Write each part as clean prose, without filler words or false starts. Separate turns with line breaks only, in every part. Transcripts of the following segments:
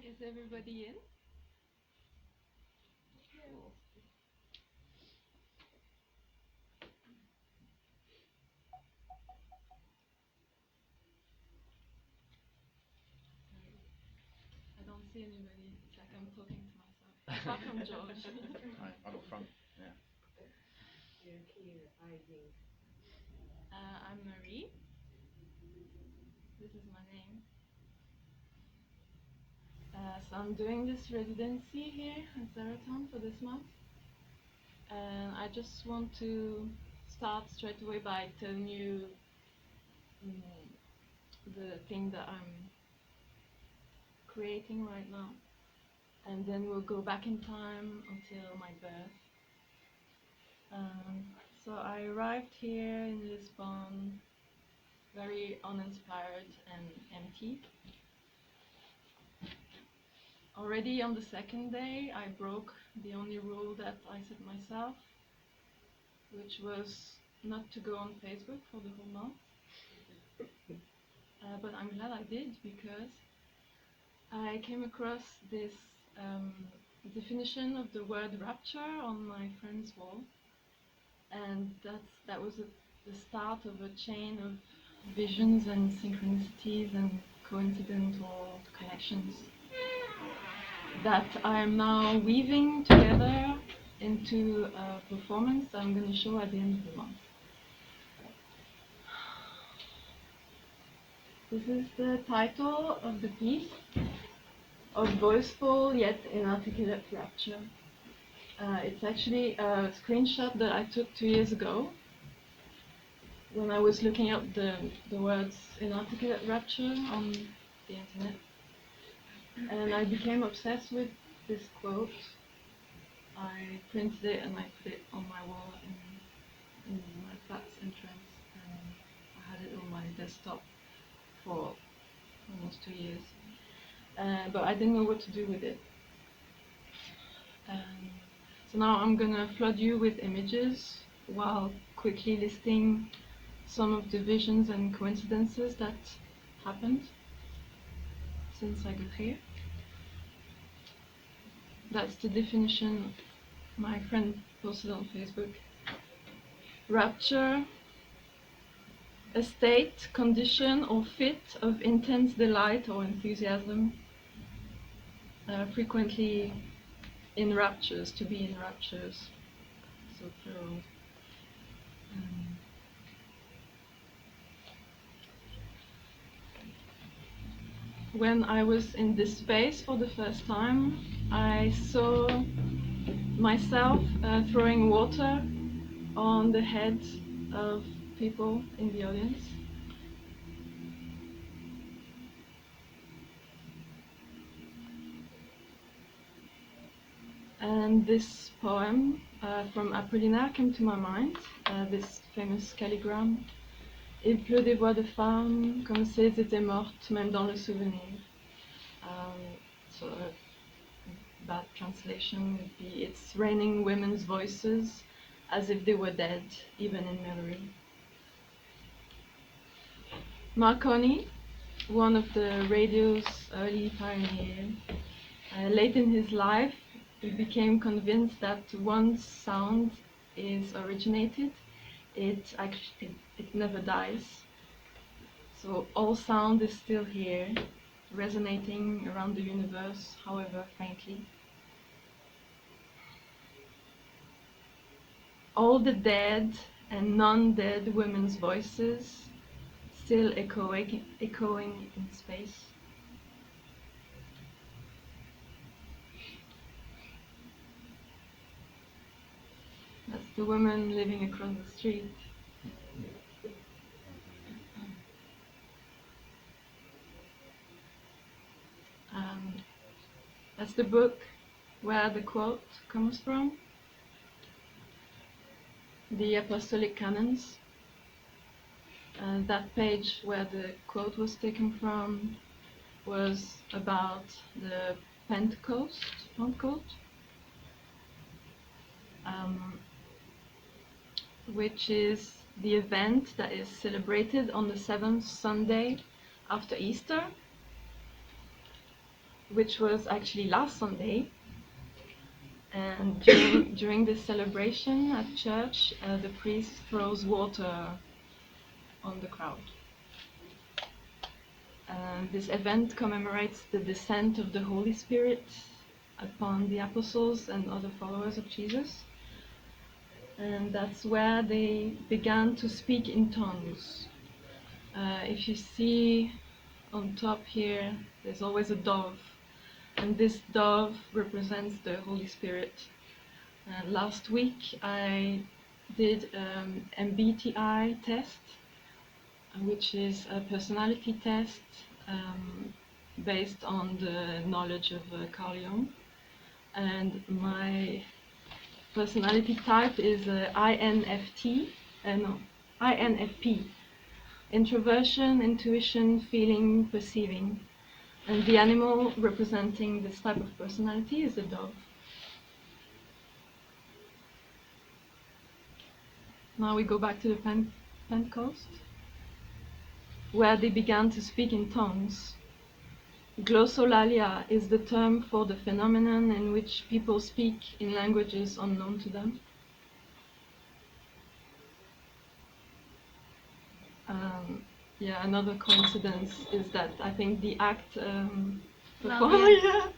Is everybody in? Cool. I don't see anybody. It's like I'm talking to myself. Apart from George.
Hi, I'm up front. Yeah.
You're here, hiding.
I'm Marie. This is my name. So I'm doing this residency here at Zaratan for this month. And I just want to start straight away by telling you the thing that I'm creating right now. And then we'll go back in time until my birth. So I arrived here in Lisbon very uninspired and empty. Already on the second day, I broke the only rule that I set myself, which was not to go on Facebook for the whole month. But I'm glad I did, because I came across this definition of the word rapture on my friend's wall, and that was the start of a chain of visions and synchronicities and coincidental connections that I am now weaving together into a performance I'm going to show at the end of the month. This is the title of the piece, Of Voiceful Yet Inarticulate Rapture. It's actually a screenshot that I took 2 years ago when I was looking up the words inarticulate rapture on the internet. And I became obsessed with this quote. I printed it and I put it on my wall in my flat's entrance, and I had it on my desktop for almost 2 years. But I didn't know what to do with it. So now I'm gonna flood you with images while quickly listing some of the visions and coincidences that happened since I got here. That's the definition my friend posted on Facebook. Rapture, a state, condition, or fit of intense delight or enthusiasm, frequently in raptures, to be in raptures, so plural. When I was in this space for the first time, I saw myself throwing water on the heads of people in the audience. And this poem from Apollinaire came to my mind, this famous calligram. Il pleut des voix de femmes comme si elles étaient mortes, même dans le souvenir. So a bad translation would be, it's raining women's voices as if they were dead, even in memory. Marconi, one of the radio's early pioneers, late in his life, he became convinced that once sound is originated, it never dies. So all sound is still here, resonating around the universe, however faintly. All the dead and non-dead women's voices still echoing in space. That's the woman living across the street. That's the book where the quote comes from, the Apostolic Canons. That page where the quote was taken from was about the Pentecost, which is the event that is celebrated on the 7th Sunday after Easter. which was actually last Sunday. And during this celebration at church, the priest throws water on the crowd. This event commemorates the descent of the Holy Spirit upon the apostles and other followers of Jesus. And that's where they began to speak in tongues. If you see on top here, there's always a dove, and this dove represents the Holy Spirit. Last week I did MBTI test, which is a personality test based on the knowledge of Carl Jung, and my personality type is INFP, introversion, intuition, feeling, perceiving, and the animal representing this type of personality is a dove. Now we go back to the Pentecost, where they began to speak in tongues. Glossolalia is the term for the phenomenon in which people speak in languages unknown to them. Another coincidence is that I think the act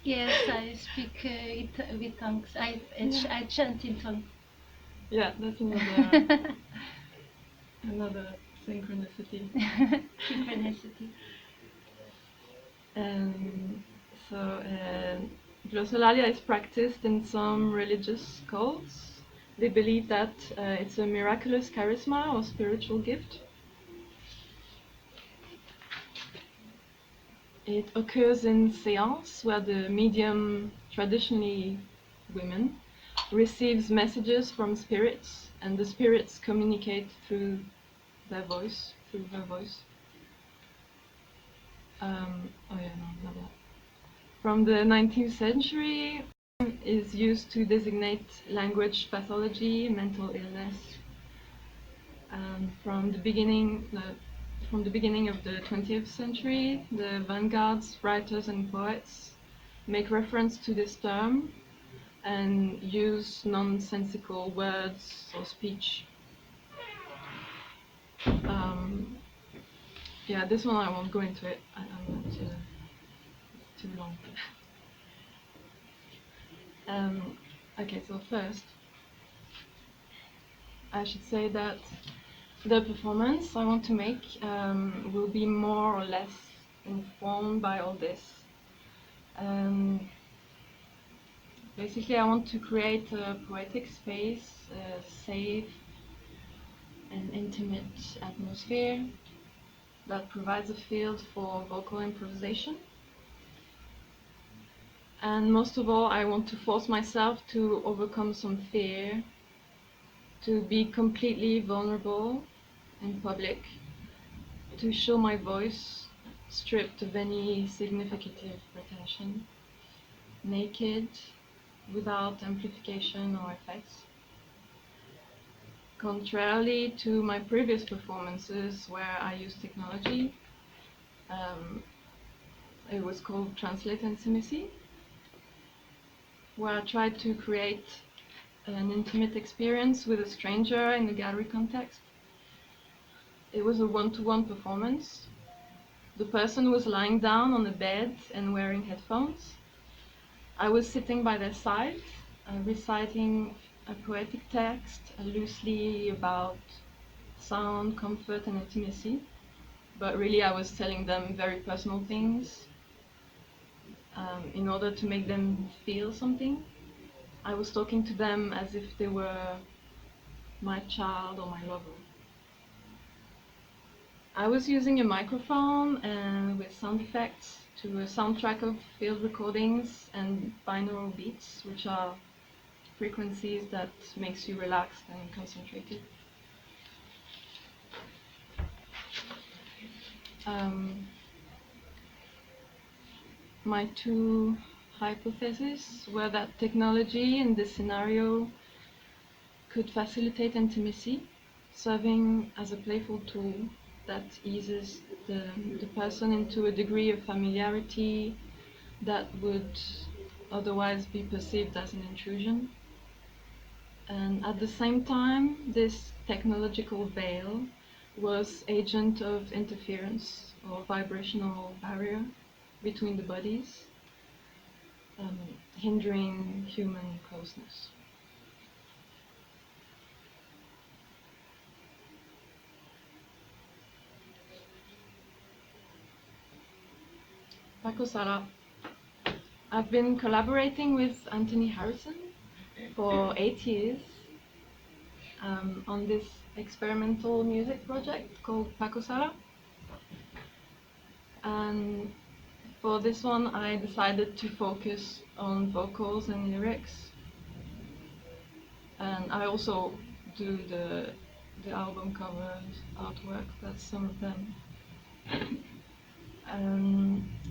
Yes, I speak with tongues. I chant in tongues.
Yeah, that's another synchronicity.
Synchronicity.
Glossolalia is practiced in some religious cults. They believe that it's a miraculous charisma or spiritual gift. It occurs in seance, where the medium, traditionally women, receives messages from spirits, and the spirits communicate through her voice. From the 19th century, is used to designate language pathology, mental illness. From the beginning of the 20th century, the vanguards, writers and poets make reference to this term and use nonsensical words or speech. This one I won't go into it. I'm not it's too long. Okay, so first, I should say that the performance I want to make will be more or less informed by all this. Basically, I want to create a poetic space, a safe and intimate atmosphere that provides a field for vocal improvisation. And most of all, I want to force myself to overcome some fear, to be completely vulnerable in public, to show my voice stripped of any significant pretension, naked, without amplification or effects. Contrarily to my previous performances where I used technology, it was called Translate Intimacy, where I tried to create an intimate experience with a stranger in a gallery context. It was a one-to-one performance. The person was lying down on a bed and wearing headphones. I was sitting by their side, reciting a poetic text loosely about sound, comfort and intimacy, but really I was telling them very personal things in order to make them feel something. I was talking to them as if they were my child or my lover. I was using a microphone and with sound effects to a soundtrack of field recordings and binaural beats, which are frequencies that makes you relaxed and concentrated. My two hypotheses were that technology in this scenario could facilitate intimacy, serving as a playful tool that eases the person into a degree of familiarity that would otherwise be perceived as an intrusion. And at the same time, this technological veil was agent of interference or vibrational barrier between the bodies, hindering human closeness. Paco Sala. I've been collaborating with Anthony Harrison for 8 years on this experimental music project called Paco Sala. And for this one, I decided to focus on vocals and lyrics. And I also do the album covers, artwork, that's some of them.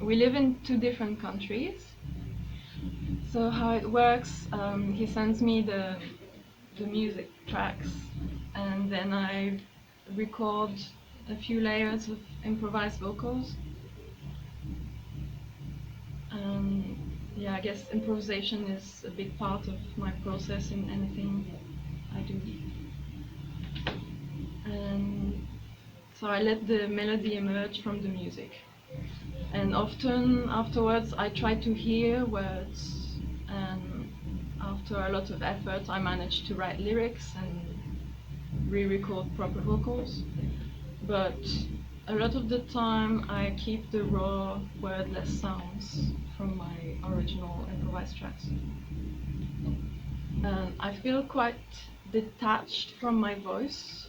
We live in 2 different countries. So how it works, he sends me the music tracks, and then I record a few layers of improvised vocals. Yeah, I guess improvisation is a big part of my process in anything I do. And so I let the melody emerge from the music. And often afterwards I try to hear words, and after a lot of effort I manage to write lyrics and re-record proper vocals. But a lot of the time I keep the raw wordless sounds from my original improvised tracks. And I feel quite detached from my voice.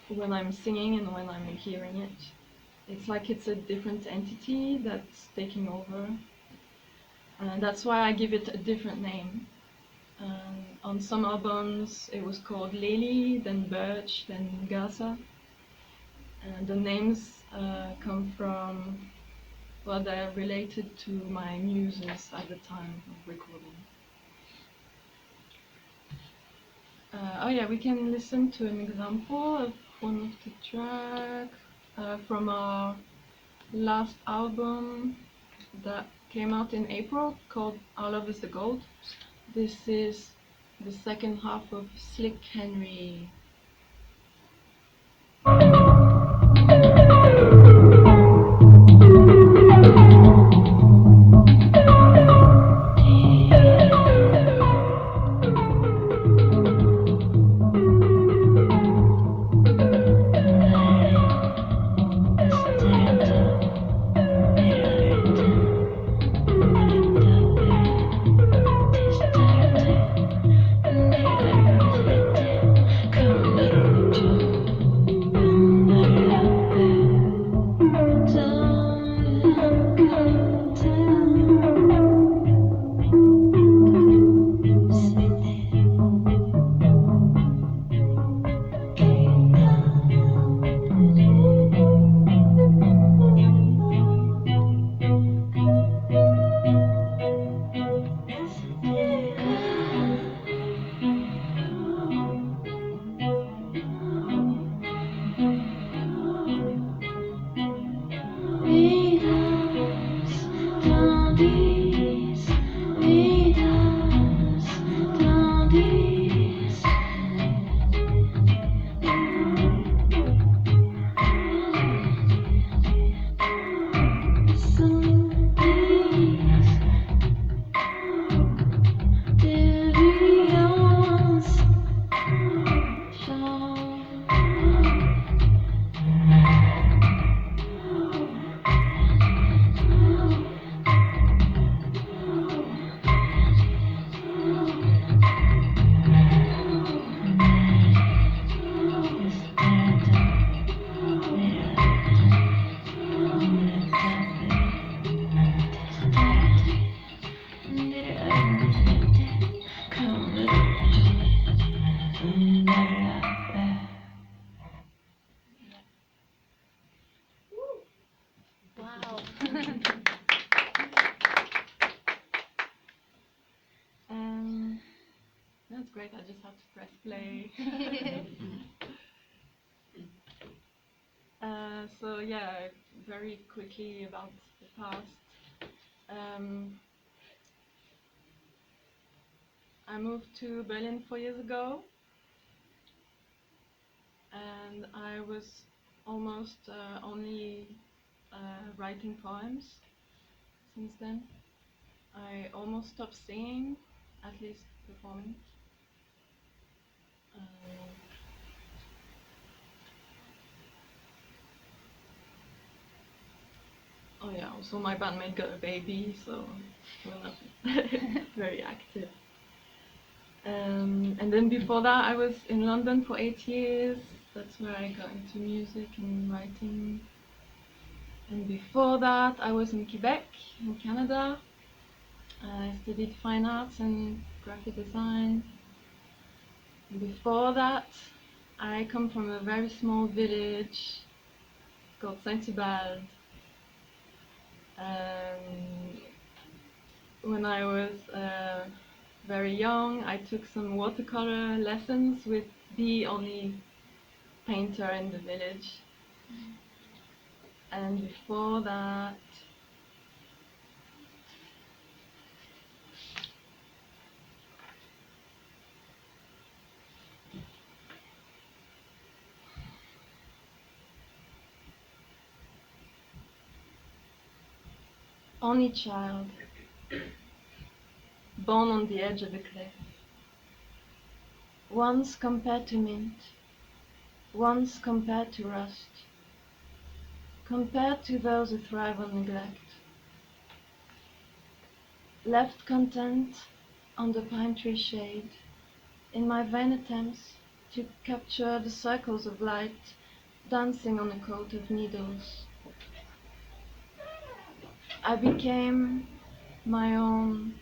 When I'm singing and when I'm hearing it. It's like it's a different entity that's taking over. And that's why I give it a different name. On some albums it was called Lily, then Birch, then Gaza. And the names come from, well, they're related to my muses at the time of recording. Oh yeah, we can listen to an example of one of the tracks from our last album that came out in April called Our Love is the Gold. This is the second half of Slick Henry.
Wow.
That's great, I just have to press play. So yeah, very quickly about the past. I moved to Berlin 4 years ago, and I was almost only writing poems since then. I almost stopped singing, at least performing. Oh yeah, also my bandmate got a baby, so we're not very active. And then before that, I was in London for 8 years. That's where I got into music and writing. And before that, I was in Quebec, in Canada. I studied fine arts and graphic design. And before that, I come from a very small village called Saint-Hubald. When I was very young, I took some watercolor lessons with the only painter in the village. And before that, only child, born on the edge of a cliff. Once compared to mint, once compared to rust, compared to those who thrive on neglect. Left content on the pine tree shade, in my vain attempts to capture the circles of light dancing on a coat of needles. I became my own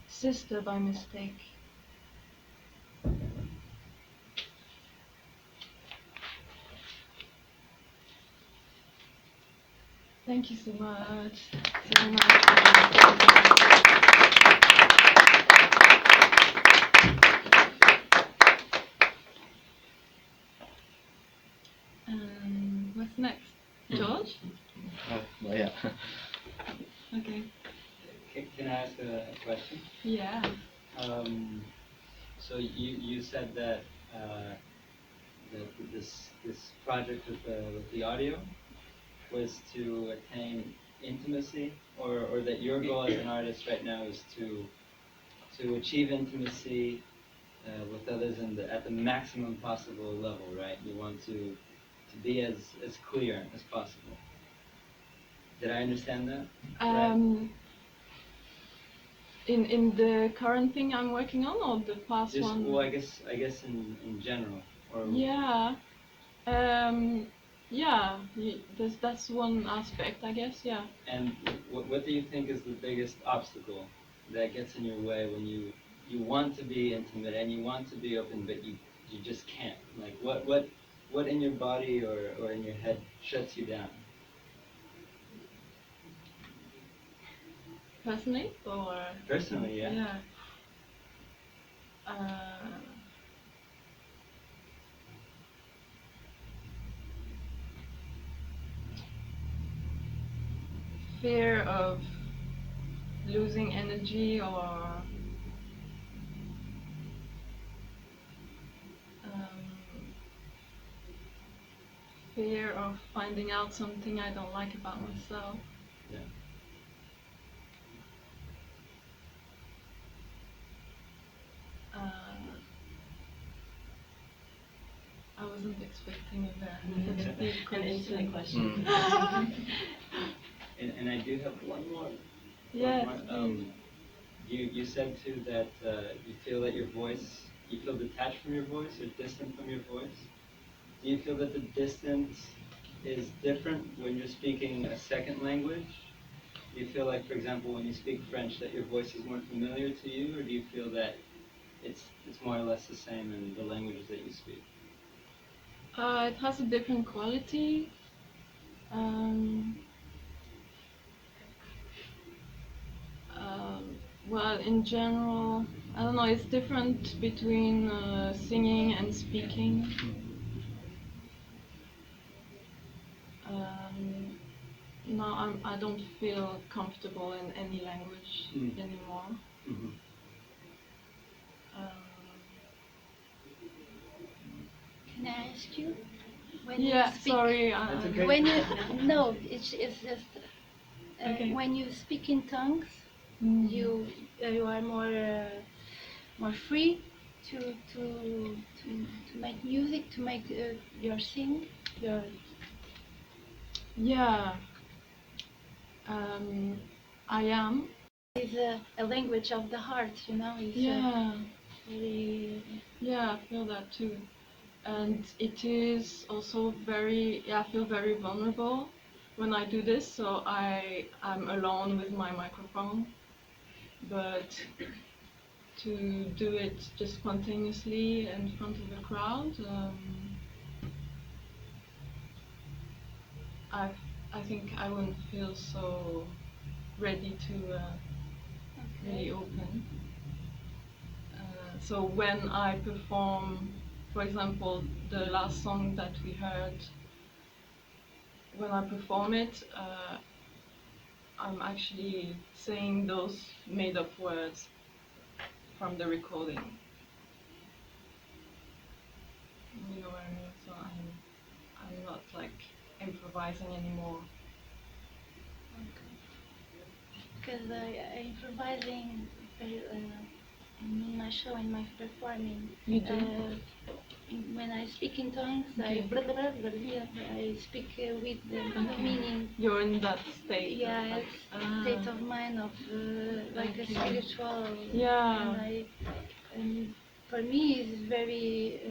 sister by mistake. Thank you so much. So nice. What's next? George?
Well, yeah.
Okay.
Can I ask a question?
Yeah.
So you said that this project with the audio was to attain intimacy, or that your goal as an artist right now is to achieve intimacy with others at the maximum possible level, right? You want to be as clear as possible. Did I understand that? Right?
In the current thing I'm working on, or the past
Just,
one?
well, I guess in general. Or
Yeah. Yeah. That's one aspect, I guess. Yeah.
And what do you think is the biggest obstacle that gets in your way when you want to be intimate and you want to be open, but you just can't? Like what in your body or in your head shuts you down?
Personally, or
Personally, yeah.
yeah. Fear of losing energy, or fear of finding out something I don't like about myself.
Yeah.
I wasn't expecting such a deep
An
question.
intimate question.
And I do have one more.
Yes,
One more. You said too that you feel that your voice, you feel detached from your voice or distant from your voice. Do you feel that the distance is different when you're speaking a second language? Do you feel like, for example, when you speak French, that your voice is more familiar to you, or do you feel that it's more or less the same in the languages that you speak?
It has a different quality. Well, in general, I don't know, it's different between singing and speaking. now I don't feel comfortable in any language anymore.
Mm-hmm.
Can I ask you? When
Yeah,
you speak,
sorry.
That's okay.
when you no, it's just
Okay.
when you speak in tongues, you are more free to make music, to make your sing, your
Yeah, I am.
is a language of the heart, you know. It's
Yeah,
very
yeah, I feel that too. And it is also very, yeah, I feel very vulnerable when I do this. So I'm alone with my microphone, but to do it just spontaneously in front of a crowd, I I think I wouldn't feel so ready to really open. So when I perform, for example, the last song that we heard, when I perform it, I'm actually saying those made-up words from the recording. You know what I mean? So I'm not like improvising anymore.
because I improvising in my show, in my performing.
You do?
When I speak in tongues,
Okay.
I speak with the meaning.
You're in that state.
Yeah,
of, like,
it's state of mind of like a
Okay.
spiritual.
Yeah.
And for me, it's very.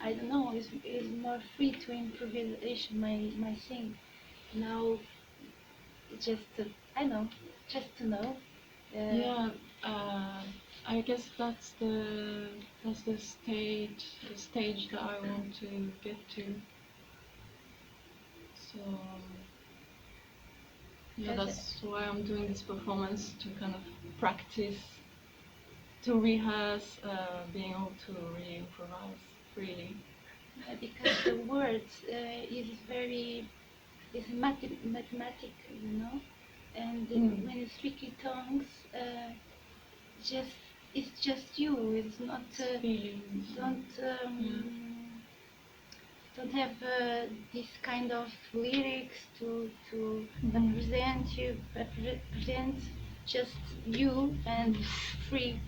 I don't know. It's more free to improvisation. My sing. Now, just I know, just to know.
Yeah, I guess that's the stage that I want to get to. So yeah, that's why I'm doing this performance, to kind of practice, to rehearse, being able to really improvise freely.
Because the words is very is mathematic, you know, and when you speak in tongues, just it's just you. It's not
Feelings.
don't have this kind of lyrics to represent you, represent just you and free.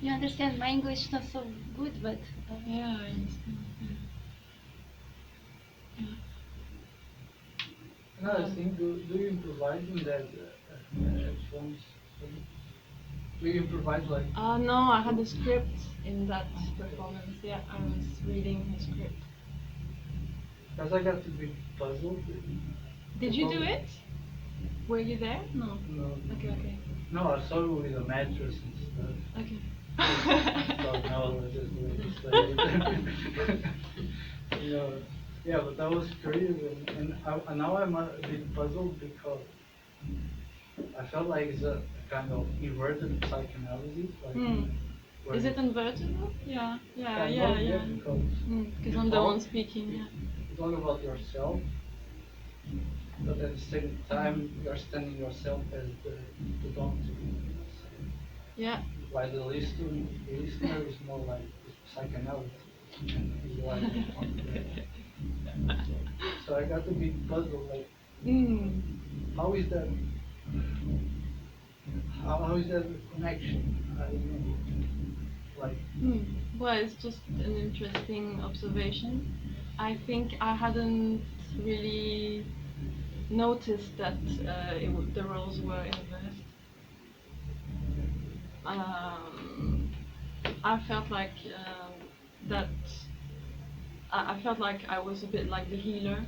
You understand? My English is not so good, but
Yeah, I understand. Yeah.
Another thing, do you improvise in that headphones thing? Do you improvise like?
No, I had a script in that performance. Yeah, I was reading the script.
Because I got to be puzzled.
Did you do it? Were you there? No.
No.
Okay.
No, I saw it with a mattress and stuff.
Okay.
So no, I just wait. You know, yeah, but that was crazy, and now I'm a bit puzzled because I felt like it's a kind of inverted psychoanalysis. Like, where
Is it inverted? Yeah.
Because
Because I'm the one speaking. Yeah.
you talk about yourself, but at the same time you're standing yourself as the doctor.
Yeah.
While the listener is more like psychoanalyst. He's like, so I got to be puzzled, like, how is that? How is that a connection? I don't know. Like,
Well, it's just an interesting observation. I think I hadn't really noticed that the roles were inversed. I felt like that. I felt like I was a bit like the healer,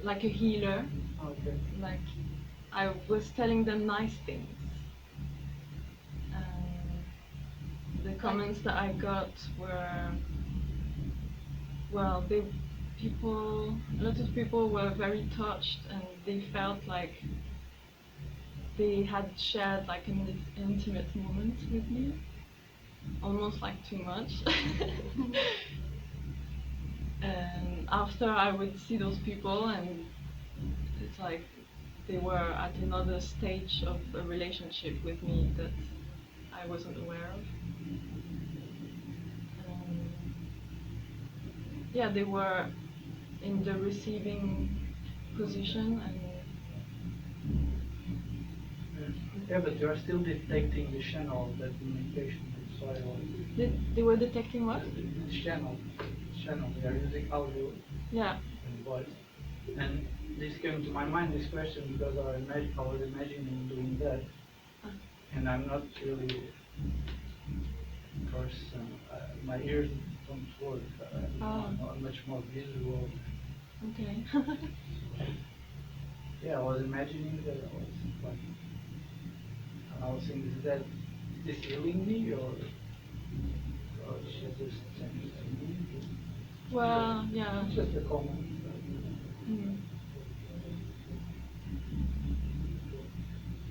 like a healer.
okay.
Like I was telling them nice things. The comments that I got were, well, a lot of people were very touched, and they felt like they had shared like an intimate moment with me, almost like too much. And after I would see those people, and it's like they were at another stage of a relationship with me that I wasn't aware of. Yeah, they were in the receiving position, and
Yeah, but you are still detecting the channel of that communication. That's why I was
they were detecting what?
the channel. We are using audio
Yeah.
and voice. And this came to my mind, this question, because I was imagining doing that. And I'm not really a person. My ears don't work. I'm much more visual.
Okay.
Yeah, I was imagining that I was like, I was thinking, is this healing me or she's just saying to me?
Well, yeah.
It's just a comment.
Mm.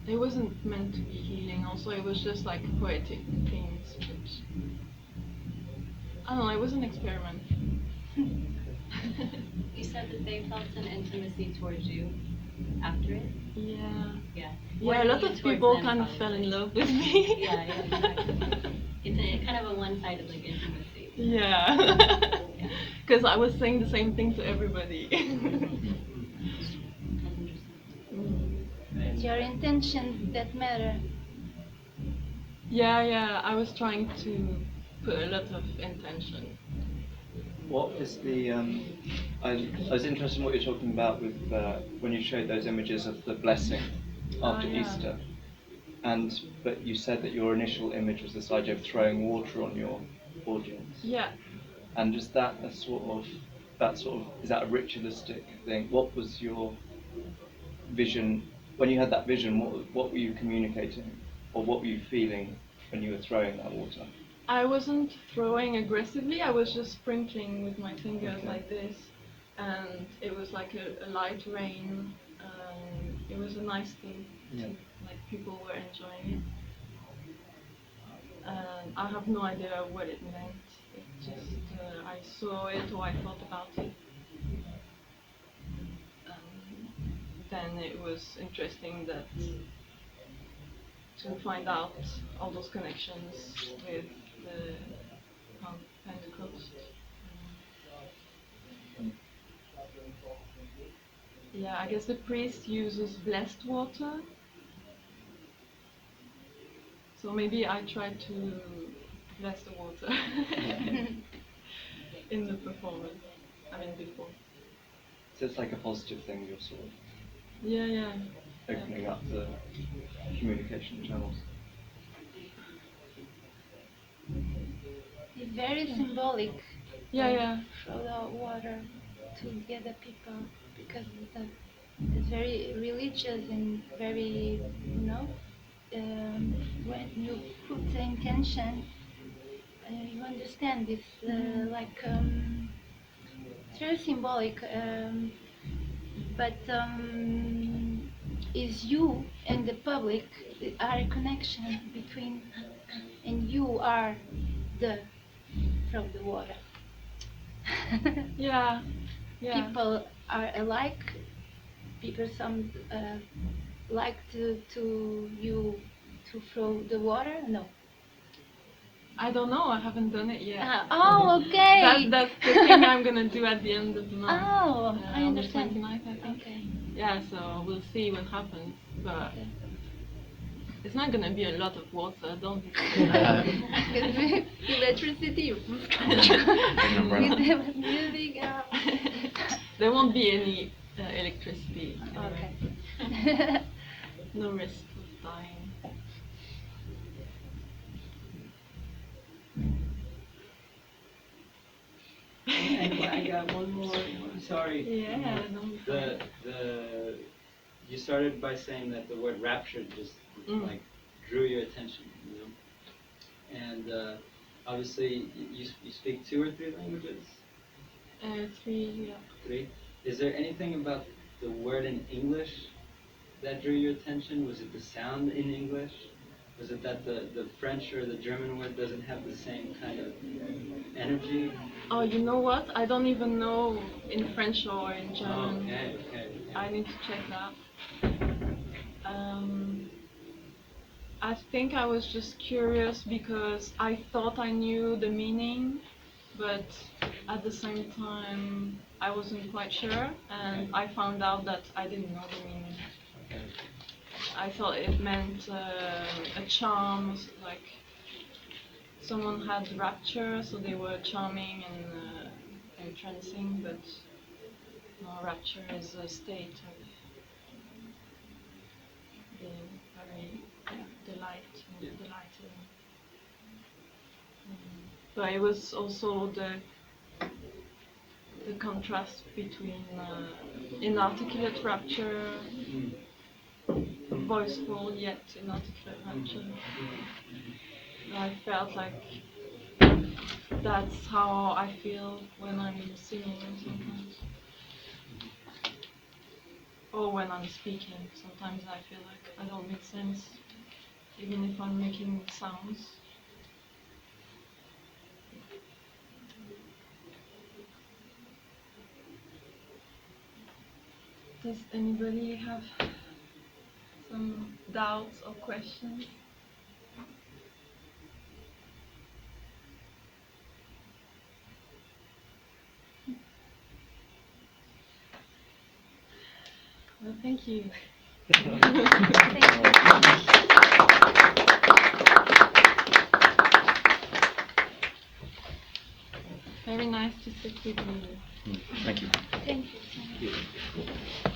It wasn't meant to be healing. Also, it was just like poetic things. Which, I don't know. It was an experiment.
You said that they felt an intimacy towards you after it?
Yeah.
Yeah.
Yeah, a lot of people kind of fell in love with me.
Yeah, exactly. It's kind of a one-sided like intimacy.
Yeah. Because I was saying the same thing to everybody.
It's your intentions that matter.
Yeah, I was trying to put a lot of intention.
What is the? I was interested in what you're talking about with when you showed those images of the blessing after
yeah.
Easter, but you said that your initial image was this idea of throwing water on your audience.
Yeah.
And is that a sort of is that a ritualistic thing? What was your vision when you had that vision? What were you communicating, or what were you feeling when you were throwing that water?
I wasn't throwing aggressively, I was just sprinkling with my fingers like this, and it was like a light rain. It was a nice thing.
Yeah.
Like people were enjoying it. I have no idea what it meant. It just I saw it or I thought about it. Then it was interesting that to find out all those connections with the Pentecost. Yeah, I guess the priest uses blessed water. So maybe I tried to bless the water in the performance. I mean before.
So it's like a positive thing. You're sort of
Yeah.
opening up the communication channels.
It's very symbolic.
Yeah.
Throw the water to gather people because it's very religious and very, when you put the intention, you understand it's it's very symbolic, but is you and the public are a connection between, and you are the from the water.
Yeah.
People are alike. Some like to throw the water. No.
I don't know, I haven't done it yet.
Oh, okay.
That's the thing I'm gonna do at the end of the month.
Oh, I
on the
understand.
29th, I think.
Okay.
Yeah, so we'll see what happens, but it's not gonna be a lot of water, don't be scared.
Electricity. Music.
There won't be any electricity.
Okay.
No risk of dying.
I got one more. Sorry.
Yeah,
You started by saying that the word rapture just like drew your attention, and obviously you speak 2 or 3 languages.
3, yeah.
3. Is there anything about the word in English that drew your attention? Was it the sound in English? Was it that the French or the German word doesn't have the same kind of energy?
Oh, you know what? I don't even know in French or in
Oh,
German.
okay.
I need to check that. I think I was just curious because I thought I knew the meaning, but at the same time I wasn't quite sure, and I found out that I didn't know the meaning.
Okay.
I thought it meant a charm, like someone had rapture, so they were charming and entrancing, but no, rapture is a state of being very delighted. But it was also the contrast between inarticulate rapture, voiceful yet inarticulate rapture. I felt like that's how I feel when I'm singing sometimes. Or when I'm speaking, sometimes I feel like I don't make sense, even if I'm making sounds. Does anybody have some doubts or questions? Well, thank you. Very nice to sit with you.
Thank you.
Thank you so much.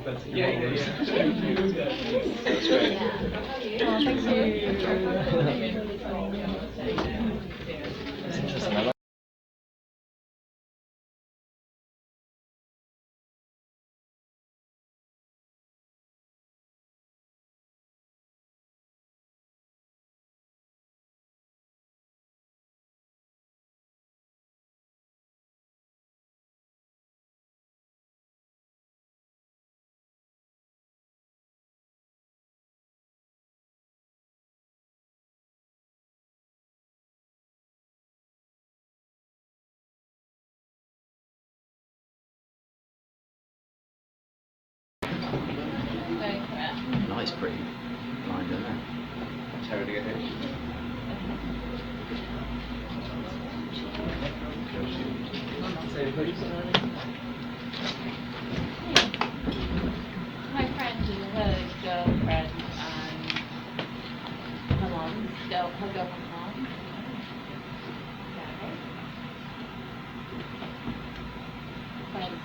That's
Yeah.
Thank you.
That's great.
Oh, thank you.
That's interesting. I like
Nice, pretty line, isn't it?
My friend and her girlfriend and her mom's her girlfriend's mom. Friends,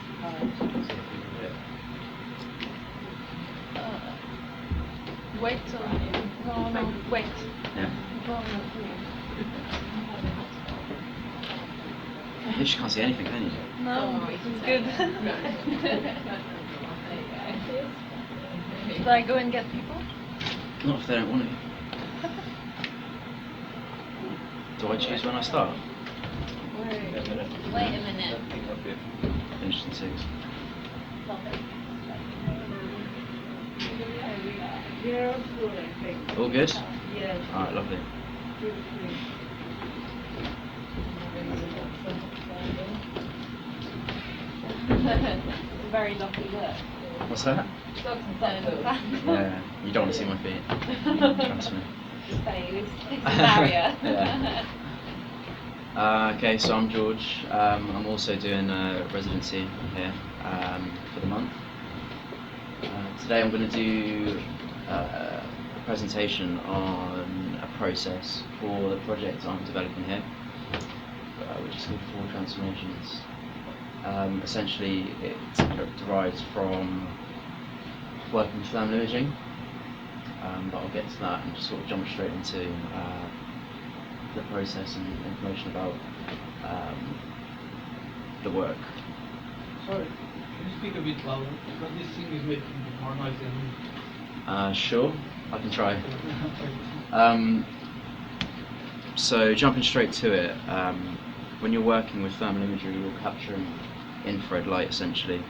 Wait, no, wait.
Yeah. You just can't see anything, can you?
No, it's good. Should I go and get people?
Not if they don't want to. Do I choose when I start?
wait a minute.
Finish in 6.
Yeah, good, I think.
All good?
Yes.
Alright, lovely.
Very lucky look.
What's that?
Dogs and sandals.
Yeah, you don't want to see my feet. Trust me.
It's a barrier.
Yeah. Okay, so I'm George. I'm also doing a residency here for the month. Today I'm going to do a presentation on a process for the project I'm developing here, which is called 4 Transformations. Essentially, it derives from working with thermal imaging, but I'll get to that and just sort of jump straight into the process and information about the work.
Sorry, can you speak a bit louder? Because this thing is making more noise than me.
Sure, I can try. So jumping straight to it, when you're working with thermal imagery, you're capturing infrared light essentially.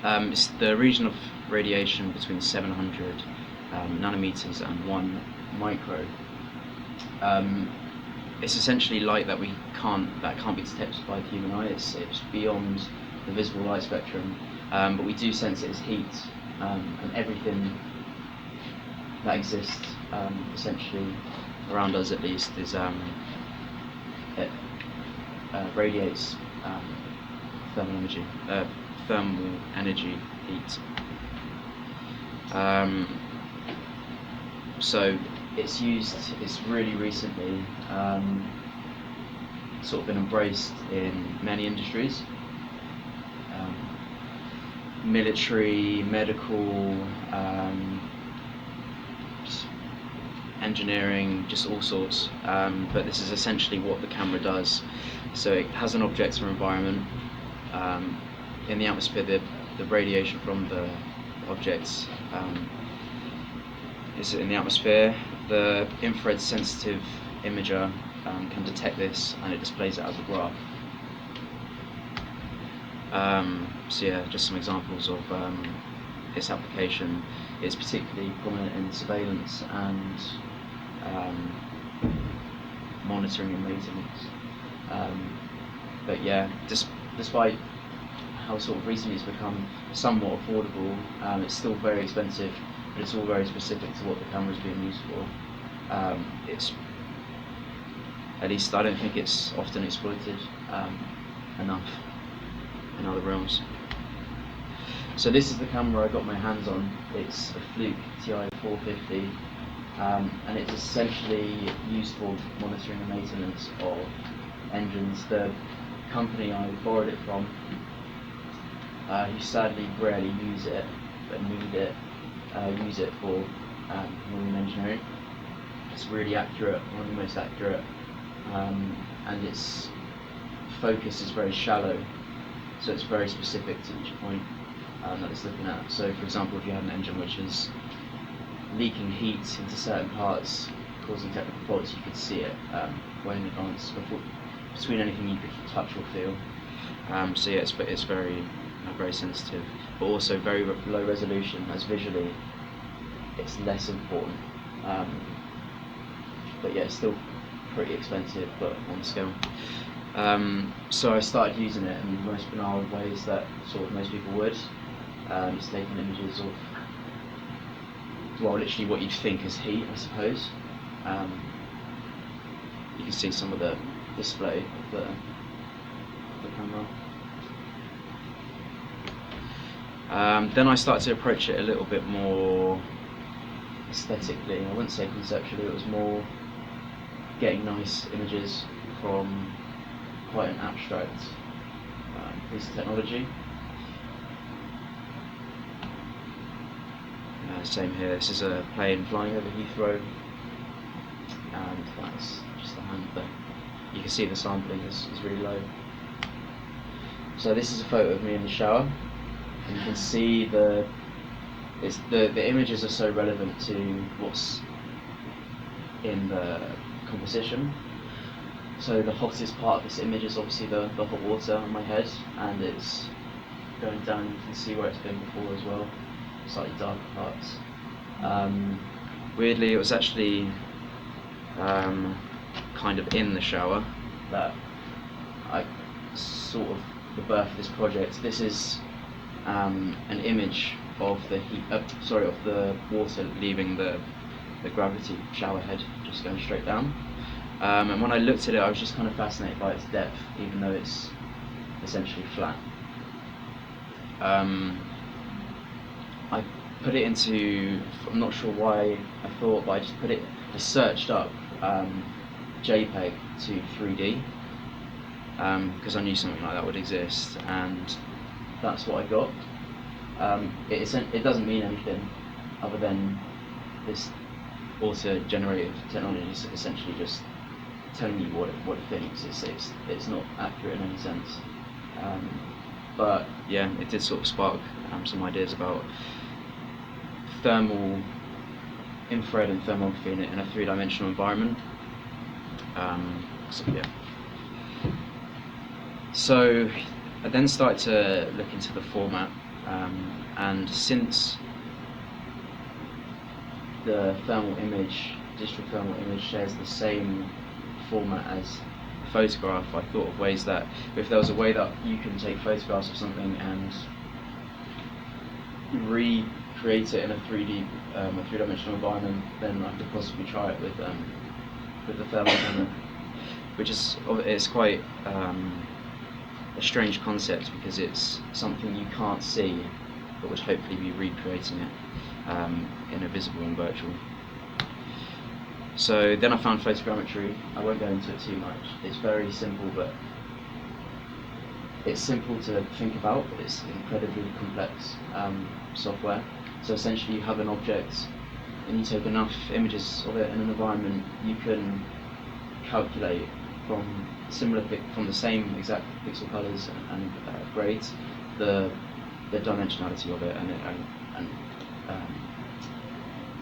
It's the region of radiation between 700 nanometers and 1 micro. It's essentially light that can't be detected by the human eye. It's beyond the visible light spectrum, but we do sense it as heat, and everything that exists essentially around us, at least, is it radiates thermal energy, heat. So it's really recently sort of been embraced in many industries, military, medical, engineering, just all sorts. But this is essentially what the camera does. So it has an object or environment. In the atmosphere, the radiation from the objects is in the atmosphere. The infrared sensitive imager can detect this, and it displays it as a graph. So yeah, just some examples of its application. It's particularly prominent in surveillance and monitoring and maintenance. But yeah, despite how sort of recently it's become somewhat affordable, it's still very expensive, but it's all very specific to what the camera is being used for. It's, at least I don't think it's often exploited enough in other realms. So this is the camera I got my hands on. It's a Fluke TI 450, and it's essentially used for monitoring and maintenance of engines. The company I borrowed it from who sadly rarely use it, but use it for marine engineering. It's really accurate, one of the most accurate, and its focus is very shallow, so it's very specific to each point that it's looking at. So for example, if you have an engine which is leaking heat into certain parts, causing technical faults, you could see it well in advance, between anything you could touch or feel. So yeah, it's very very sensitive, but also very low resolution, as visually it's less important. But yeah, it's still pretty expensive, but on scale. So I started using it in the most banal ways that sort of most people would, just taking images of, well, literally what you'd think is heat, I suppose. You can see some of the display of the camera. Then I started to approach it a little bit more aesthetically. I wouldn't say conceptually, it was more getting nice images from quite an abstract piece of technology. Same here, this is a plane flying over Heathrow, and that's just the hand there. You can see the sampling is really low. So this is a photo of me in the shower, and you can see the images are so relevant to what's in the composition. So the hottest part of this image is obviously the hot water on my head, and it's going down. You can see where it's been before as well, slightly darker parts. Weirdly, it was actually kind of in the shower that I sort of the birth of this project. This is an image of the heat, of the water leaving the gravity shower head, just going straight down. And when I looked at it, I was just kind of fascinated by its depth, even though it's essentially flat. I put it into, I'm not sure why I thought, but I searched up JPEG to 3D, because I knew something like that would exist, and that's what I got. It doesn't mean anything other than this auto-generative technology is essentially just telling you what it thinks. It's not accurate in any sense. But yeah, it did sort of spark some ideas about infrared and thermography in a three-dimensional environment. So yeah. So I then started to look into the format, and since the digital thermal image shares the same format as a photograph, I thought of ways that if there was a way that you can take photographs of something and recreate it in a three-dimensional environment, then I could possibly try it with the thermal camera, which it's quite a strange concept, because it's something you can't see, but would hopefully be recreating it in a visible and virtual. So then I found photogrammetry. I won't go into it too much. It's very simple, but it's simple to think about, but it's incredibly complex software. So essentially you have an object and you take enough images of it in an environment, you can calculate from the same exact pixel colors and grades the dimensionality of it and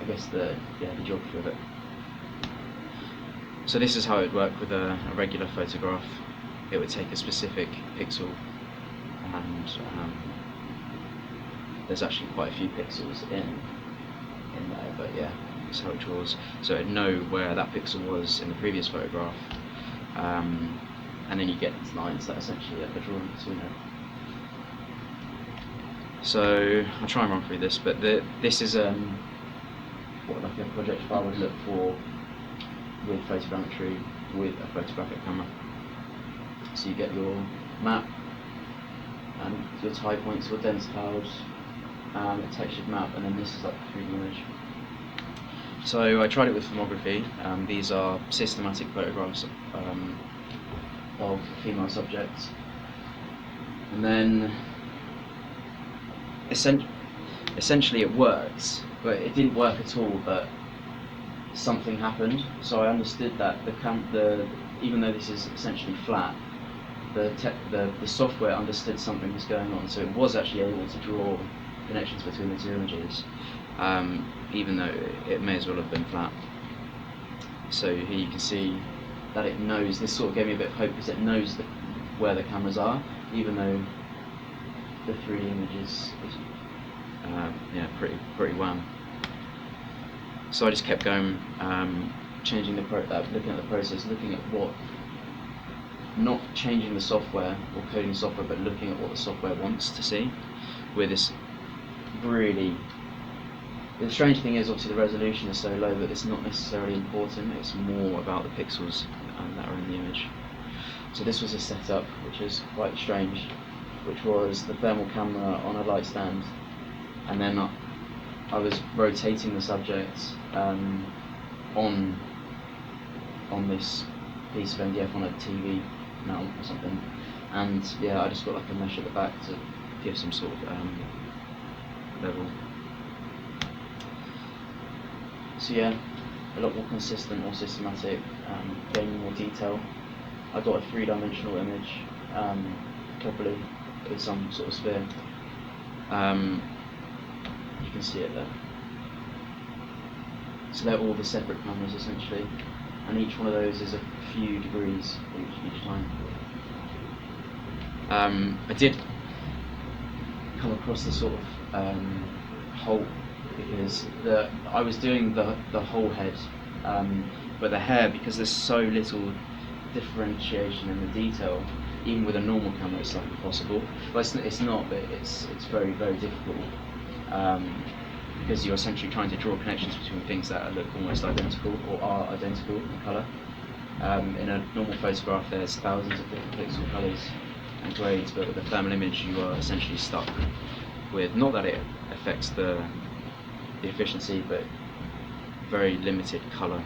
I guess the geography of it. So this is how it would work with a regular photograph. It would take a specific pixel, and there's actually quite a few pixels in there, but yeah, that's how it draws. So it'd know where that pixel was in the previous photograph, and then you get these lines that essentially are drawn between it. So I'll try and run through this, but this is what like a project file would look for with photogrammetry with a photographic camera. So you get your map and your tie points, your dense cloud, a textured map, and then this is like a 3D image. So I tried it with thermography. These are systematic photographs of female subjects, and then essentially it worked, but it didn't work at all. But something happened, so I understood that even though this is essentially flat, the software understood something was going on, so it was actually able to draw connections between the two images, even though it may as well have been flat. So here you can see that it knows. This sort of gave me a bit of hope because it knows where the cameras are, even though the 3D image is pretty wham. So I just kept going, changing looking at the process, looking at what, not changing the software or coding the software, but looking at what the software wants to see. With this really, the strange thing is obviously the resolution is so low, but it's not necessarily important. It's more about the pixels that are in the image. So this was a setup which is quite strange, which was the thermal camera on a light stand, and then I was rotating the subject on this piece of MDF on a TV mount or something, and yeah, I just got like a mesh at the back to give some sort of level. So yeah, a lot more consistent, more systematic, gaining more detail. I got a 3-dimensional image, properly, with some sort of sphere. You can see it there. So they're all the separate cameras essentially, and each one of those is a few degrees each time. I did come across the sort of hole because I was doing the whole head, but the hair, because there's so little differentiation in the detail, even with a normal camera it's like impossible. Well, it's not, but it's very, very difficult, because you're essentially trying to draw connections between things that look almost identical or are identical in colour. In a normal photograph there's thousands of different pixel colours and grades, but with a thermal image you are essentially stuck with, not that it affects the efficiency, but very limited colour.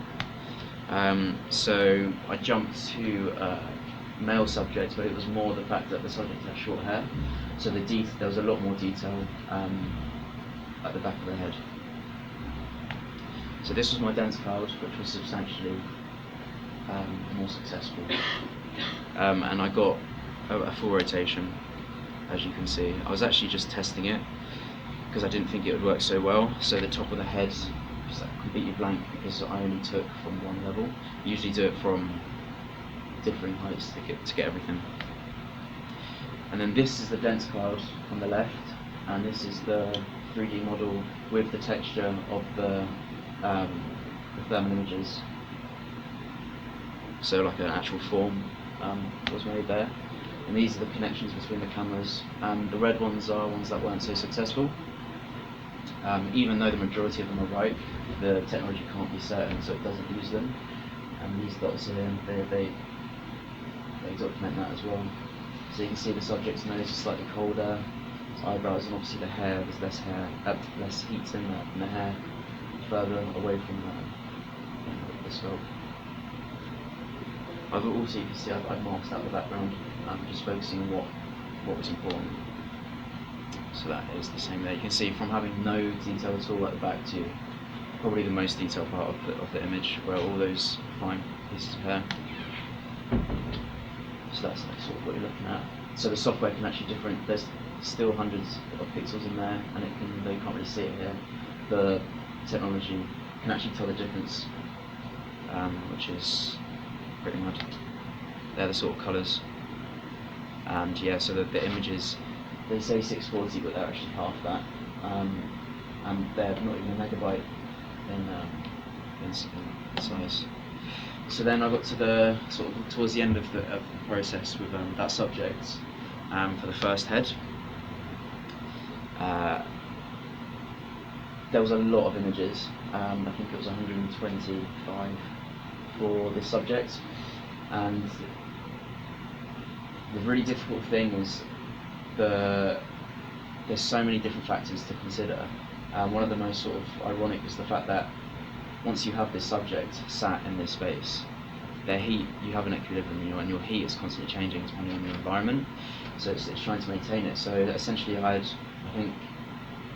So I jumped to male subjects, but it was more the fact that the subject had short hair, so there was a lot more detail at the back of the head. So this was my dense cloud, which was substantially more successful, and I got a full rotation, as you can see. I was actually just testing it because I didn't think it would work so well. So the top of the head was completely blank because I only took from one level. I usually do it from differing heights to get everything. And then this is the dense cloud on the left, and this is the 3D model with the texture of the thermal images. So like an actual form was made there. And these are the connections between the cameras. The red ones are ones that weren't so successful. Even though the majority of them are right, the technology can't be certain, so it doesn't use them. And these dots here, they document that as well. So you can see the subject's nose is slightly colder, his eyebrows, and obviously the hair, there's less heat in the hair, further away from the scalp. I've also, you can see I've masked out the background, just focusing on what was important. So that is the same there. You can see from having no detail at all at the back to probably the most detailed part of the image, where all those fine pieces of hair. So that's sort of what you're looking at. So the software can actually there's still hundreds of pixels in there, and they can't really see it here. The technology can actually tell the difference, which is pretty mad. They're the sort of colours. And yeah, so the images, they say 640, but they're actually half that, and they're not even a megabyte in size. So then I got to the sort of towards the end of the process with that subject for the first head. There was a lot of images. I think it was 125 for this subject, and the really difficult thing is there's so many different factors to consider. One of the most sort of ironic is the fact that once you have this subject sat in this space, their heat, you have an equilibrium, and your heat is constantly changing depending on your environment, so it's trying to maintain it. So essentially I had, I think,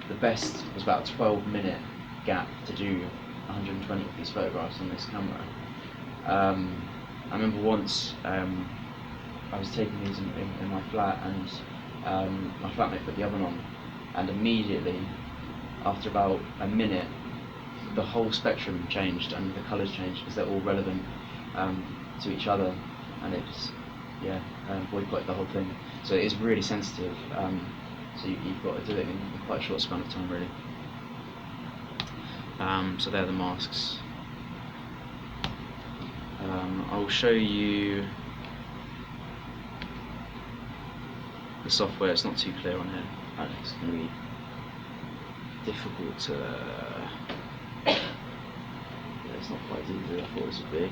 the best was about a 12-minute gap to do 120 of these photographs on this camera. I remember once I was taking these in my flat, and my flatmate put the oven on, and immediately, after about a minute, the whole spectrum changed and the colours changed because they're all relevant to each other, and it's boycott the whole thing. So it is really sensitive. So you've got to do it in quite a short span of time, really. So they're the masks. I will show you the software. It's not too clear on here. It's going to be difficult to. It's not quite as easy as I thought this would be.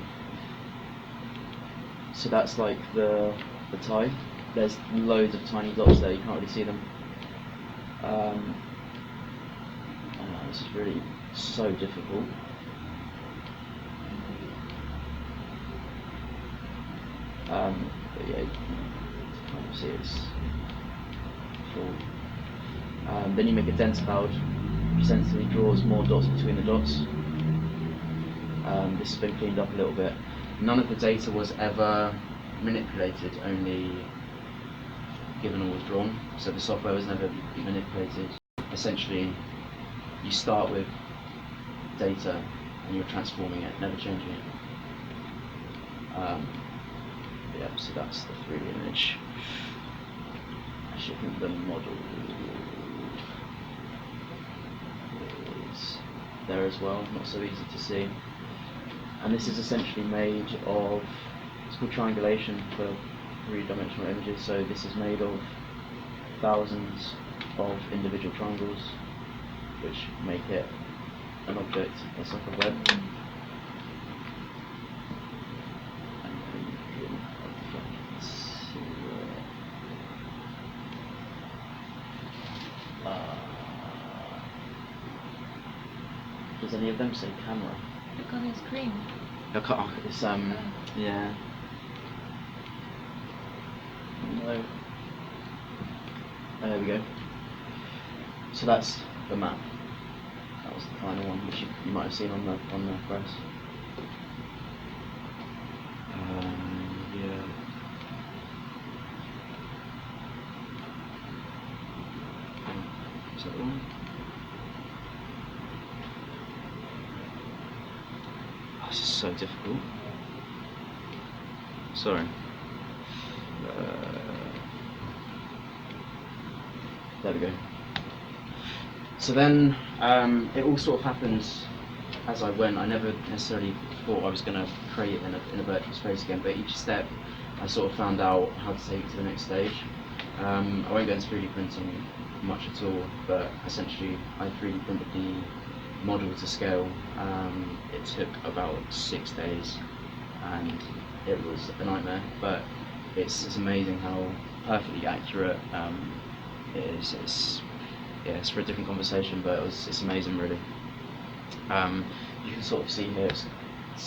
So that's like the tie. There's loads of tiny dots there. You can't really see them. This is really so difficult. But yeah, you can kind of see it's full. Then you make a dense cloud, which essentially draws more dots between the dots. This has been cleaned up a little bit. None of the data was ever manipulated, only given or withdrawn. So the software was never manipulated. Essentially, you start with data and you're transforming it, never changing it. Yeah, so that's the 3D image. Actually, I think the model is there as well, not so easy to see. And this is essentially made of, it's called triangulation for three-dimensional images, so this is made of thousands of individual triangles, which make it an object, it's like a web. Does any of them say camera?
Look on your screen.
It's yeah. No. There we go. So that's the map. That was the final one, which you might have seen on the press. Yeah. Is that the one? Oh, this is so difficult. Sorry. There we go. So then it all sort of happened as I went. I never necessarily thought I was going to create it in a virtual space again, but each step I sort of found out how to take it to the next stage. I won't go into 3D printing much at all, but essentially I 3D printed the model to scale. It took about 6 days and it was a nightmare, but it's amazing how perfectly accurate it is. It's for a different conversation, but it's amazing, really. You can sort of see here,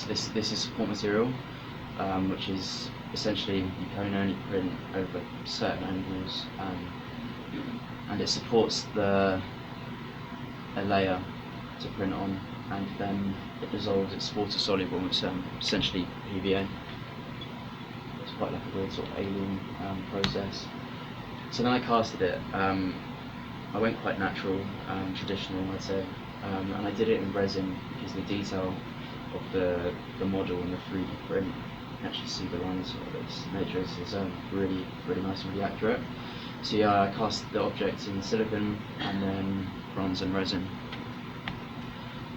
this is support material, which is essentially you can only print over certain angles, and it supports a layer to print on, and then it dissolves. It's water soluble. It's essentially PVA. It's quite like a weird sort of alien process. So then I casted it. I went quite natural, traditional, I'd say, and I did it in resin because the detail of the model and the 3D print, you can actually see the lines of its matrix is really nice and really accurate. So yeah, I cast the object in silicon and then bronze and resin.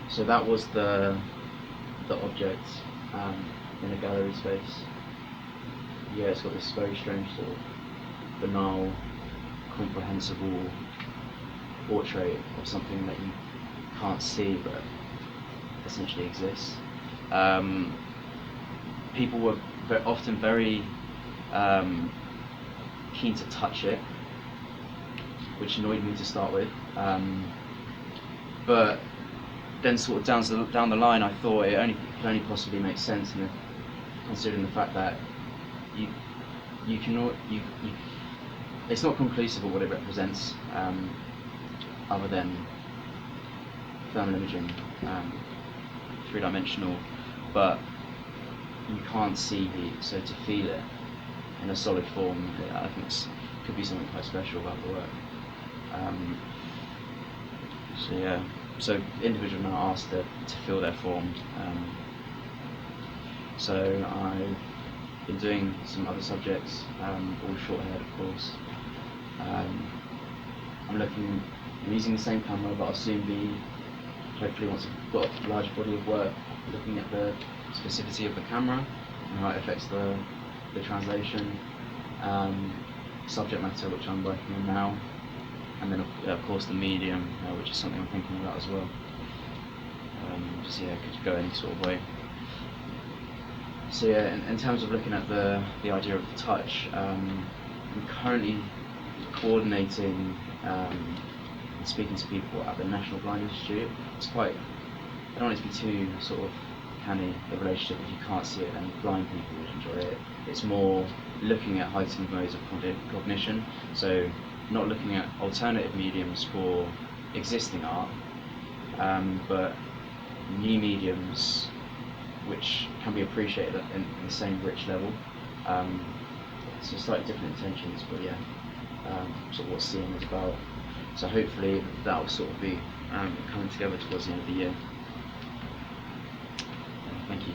So that was the object in a gallery space. Yeah, it's got this very strange sort of banal, comprehensible portrait of something that you can't see but essentially exists. People were often very keen to touch it, which annoyed me to start with. But then sort of down the line I thought it could only possibly make sense, considering the fact that it's not conclusive of what it represents. other than thermal imaging, three-dimensional, but you can't see heat, so to feel it in a solid form, I think could be something quite special about the work. So yeah, so individuals are asked to feel their form. So I've been doing some other subjects, all short-haired of course. I'm using the same camera, but I'll soon be, hopefully once I've got a large body of work, looking at the specificity of the camera and how it affects the translation, subject matter which I'm working on now, and then of course the medium, which is something I'm thinking about as well. Just yeah, could go any sort of way. So yeah, in terms of looking at the idea of the touch, I'm currently coordinating and speaking to people at the National Blind Institute. It's quite, I don't want it to be too sort of canny, the relationship. If you can't see it, then blind people would enjoy it. It's more looking at heightened modes of cognition, so not looking at alternative mediums for existing art, but new mediums which can be appreciated in the same rich level. So slightly different intentions, but yeah, sort of what seeing is about. So hopefully that will sort of be coming together towards the end of the year. Thank you.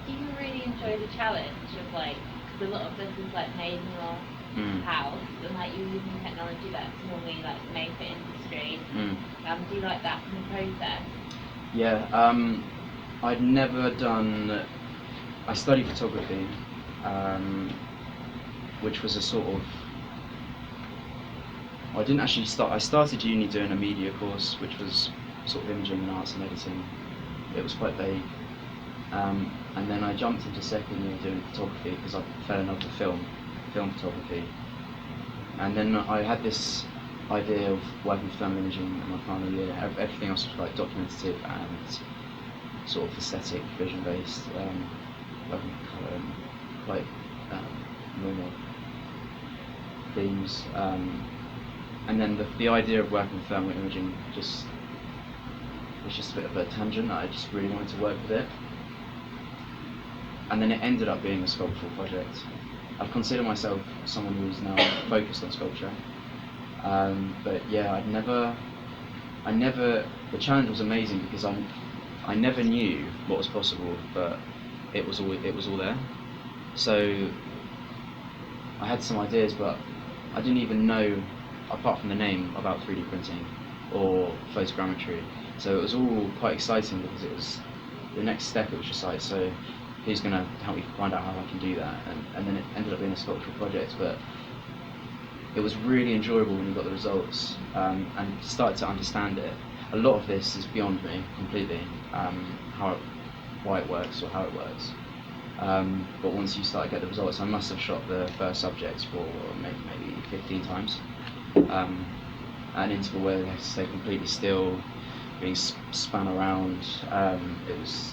Do you really enjoy the challenge of like, because a lot of this is like made in your house, and like you're using technology that's normally like made for industry. Do you like that in the process?
Yeah, I'd never done. I studied photography, which was a sort of. Well, I didn't actually start. I started uni doing a media course, which was sort of imaging and arts and editing. It was quite vague, and then I jumped into second year doing photography because I fell in love with film photography. And then I had this idea of working with thermal imaging in my final year. Everything else was like documentative and sort of aesthetic, vision-based, working with colour and quite normal themes. And then the idea of working with thermal imaging was just a bit of a tangent. I just really wanted to work with it. And then it ended up being a sculptural project. I consider myself someone who's now focused on sculpture. But yeah, the challenge was amazing because I never knew what was possible, but it was all there. So I had some ideas, but I didn't even know, apart from the name, about 3D printing or photogrammetry. So it was all quite exciting because it was the next step. It was just like, so who's going to help me find out how I can do that? And then it ended up being a sculptural project, but it was really enjoyable when you got the results and started to understand it. A lot of this is beyond me completely, why it works or how it works. But once you start to get the results, I must have shot the first subjects for maybe 15 times. At an interval where they have to stay completely still, being spun around. It was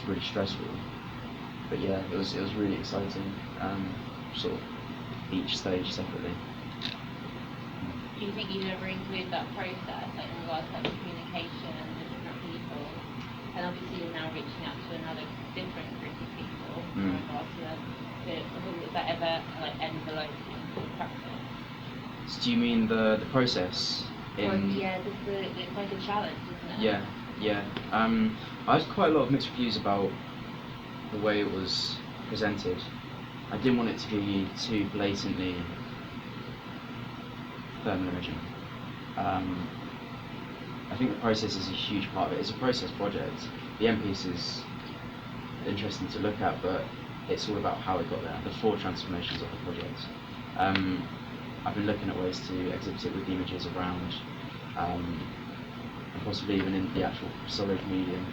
really stressful. But yeah, it was really exciting. Sort of each stage separately.
Do you think you'd ever include that process, like in regards to like, communication with different people? And obviously you're now reaching out to another different group of people in regards to that. Would that ever like envelope in practice?
So do you mean the process?
Well, yeah, it's like a challenge, isn't it?
Yeah. I had quite a lot of mixed reviews about the way it was presented. I didn't want it to be too blatantly thermal imaging. I think the process is a huge part of it. It's a process project. The end piece is interesting to look at, but it's all about how it got there, the 4 transformations of the project. I've been looking at ways to exhibit it with the images around, and possibly even in the actual solid medium.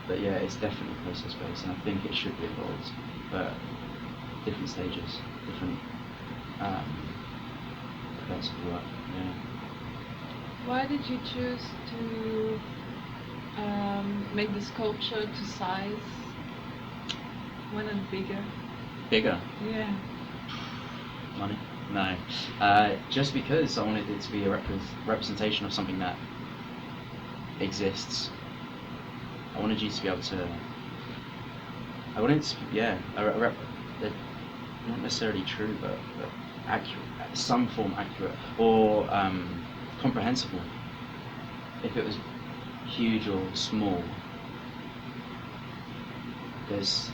But yeah, it's definitely process-based, and I think it should be involved, but different stages, different events of work. Yeah.
Why did you choose to make the sculpture to size. One and bigger.
Bigger?
Yeah.
Money? No. Just because I wanted it to be a representation of something that exists. I wanted you to be able to. I wanted it to be, yeah, not necessarily true, but accurate, some form accurate, or comprehensible. If it was huge or small, there's,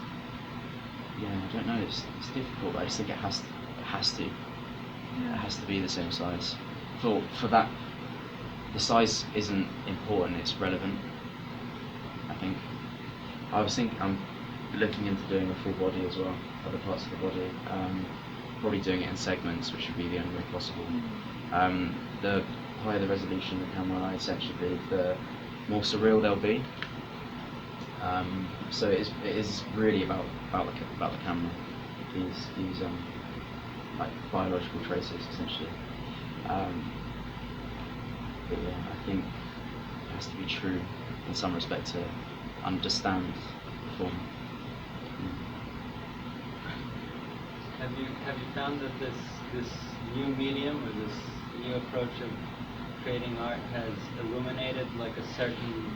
yeah, I don't know, it's difficult, but I just think it has to be the same size. For that, the size isn't important, it's relevant, I think. I'm looking into doing a full body as well, other parts of the body, probably doing it in segments, which would be the only way possible. The higher the resolution the camera I essentially be, the more surreal they'll be. So it is really about the camera. These like biological traces essentially. But yeah, I think it has to be true in some respect to understand the form.
Have you found that this new medium or this new approach of creating art has illuminated like a certain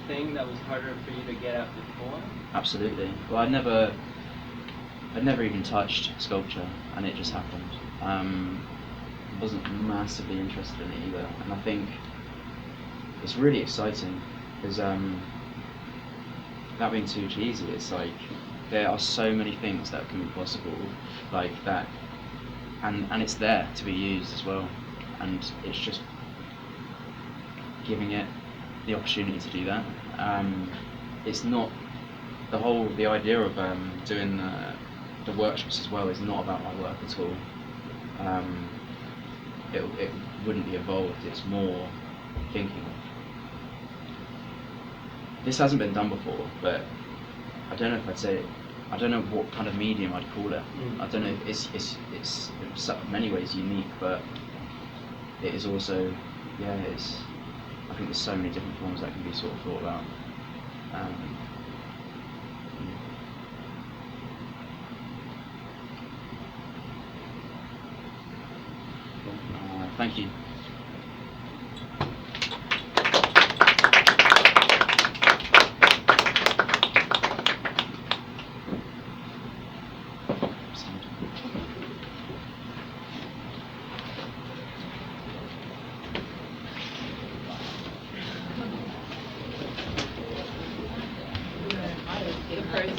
thing that was harder for you to get at before?
Absolutely. Well, I'd never even touched sculpture, and it just happened. Wasn't massively interested in it either, and I think it's really exciting because that being too cheesy, it's like there are so many things that can be possible like that, and it's there to be used as well, and it's just giving it the opportunity to do that. It's not the idea of doing the workshops as well is not about my work at all. It wouldn't be evolved, it's more thinking of. This hasn't been done before, but I don't know if I'd say it, I don't know what kind of medium I'd call it. I don't know if it's in many ways unique, but it is also, yeah, I think there's so many different forms that can be sort of thought about. Thank you.
The person.